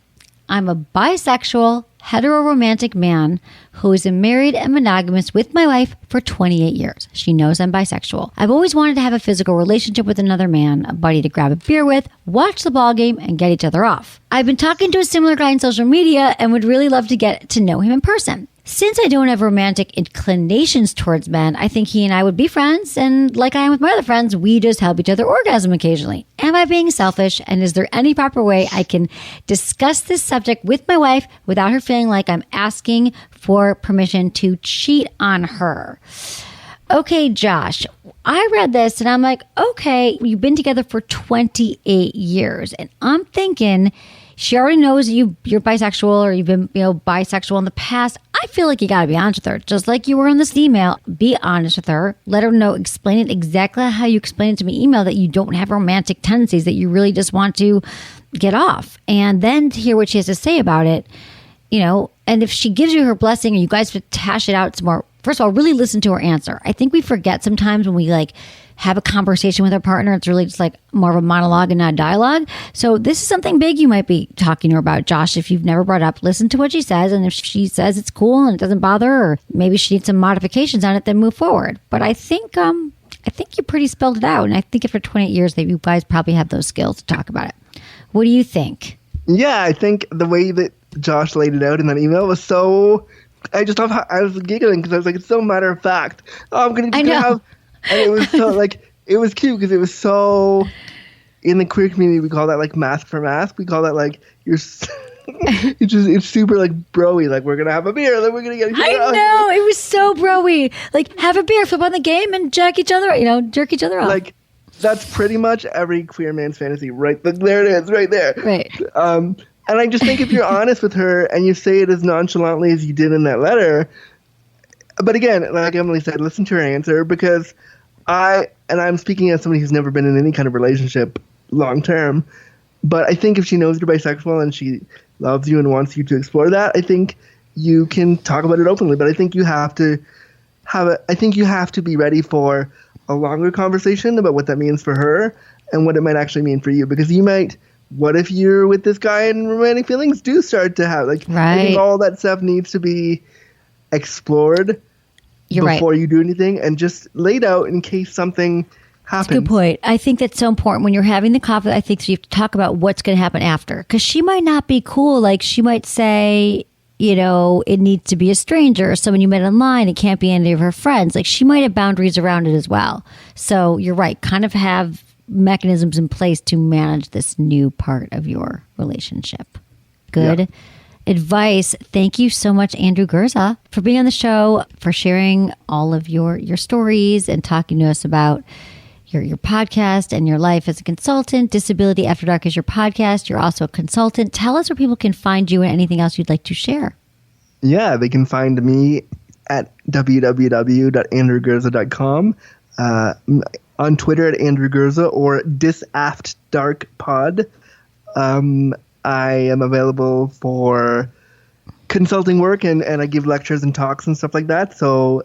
I'm a bisexual, hetero-romantic man who is married and monogamous with my wife for 28 years. She knows I'm bisexual. I've always wanted to have a physical relationship with another man, a buddy to grab a beer with, watch the ball game, and get each other off. I've been talking to a similar guy on social media and would really love to get to know him in person. Since I don't have romantic inclinations towards men, I think he and I would be friends, and like I am with my other friends, we just help each other orgasm occasionally. Am I being selfish, and is there any proper way I can discuss this subject with my wife without her feeling like I'm asking for permission to cheat on her? Okay, Josh, I read this and I'm like, okay, you've been together for 28 years, and I'm thinking she already knows you're bisexual, or you've been, bisexual in the past. I feel like you got to be honest with her, just like you were in this email. Be honest with her. Let her know. Explain it exactly how you explained it to me. Email that you don't have romantic tendencies, that you really just want to get off, and then to hear what she has to say about it. And if she gives you her blessing, or you guys hash it out some more. First of all, really listen to her answer. I think we forget sometimes when we have a conversation with our partner, it's really just more of a monologue and not dialogue. So this is something big you might be talking to her about, Josh. If you've never brought up, listen to what she says. And if she says it's cool and it doesn't bother her, or maybe she needs some modifications on it, then move forward. But I think you pretty spelled it out. And I think after 28 years, you guys probably have those skills to talk about it. What do you think? Yeah, I think the way that Josh laid it out in that email was so... I just love how I was giggling because I was like, it's so matter of fact. Oh, I'm going to have... And it was so it was cute because it was so, in the queer community, we call that mask for mask. We call that it's super bro-y. We're going to have a beer, then we're going to get each other I know, it was so bro-y. Have a beer, flip on the game, and jerk each other off. That's pretty much every queer man's fantasy, right? There it is, right there. Right. And I just think if you're honest with her and you say it as nonchalantly as you did in that letter, but again, like Emily said, listen to her answer, because I'm speaking as somebody who's never been in any kind of relationship long term, but I think if she knows you're bisexual and she loves you and wants you to explore that, I think you can talk about it openly. But I think you have to be ready for a longer conversation about what that means for her and what it might actually mean for you, because what if you're with this guy and romantic feelings do start to have right. I think all that stuff needs to be explored before you do anything, and just laid out in case something happens. That's a good point. I think that's so important when you're having the conflict. I think so you have to talk about what's going to happen after, because she might not be cool. She might say, it needs to be a stranger or someone you met online. It can't be any of her friends. She might have boundaries around it as well. So you're right. Kind of have mechanisms in place to manage this new part of your relationship. Good. Yep. Advice. Thank you so much, Andrew Gurza, for being on the show, for sharing all of your stories and talking to us about your podcast and your life as a consultant. Disability After Dark is your podcast. You're also a consultant. Tell us where people can find you and anything else you'd like to share. Yeah, they can find me at www.andrewgurza.com, on Twitter at Andrew Gurza, or disaftdarkpod. I am available for consulting work, and I give lectures and talks and stuff like that. So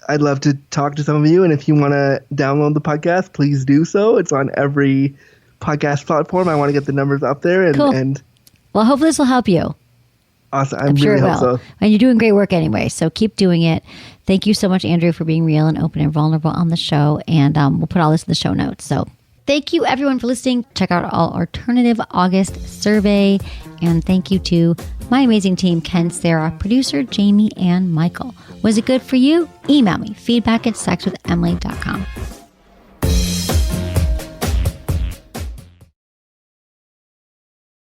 I'd love to talk to some of you. And if you want to download the podcast, please do so. It's on every podcast platform. I want to get the numbers up there. And, cool. Well, hopefully this will help you. Awesome. I'm sure it will. So. And you're doing great work anyway, so keep doing it. Thank you so much, Andrew, for being real and open and vulnerable on the show. And we'll put all this in the show notes. So thank you, everyone, for listening. Check out our alternative August survey. And thank you to my amazing team, Ken, Sarah, producer Jamie, and Michael. Was it good for you? Email me, feedback@sexwithemily.com.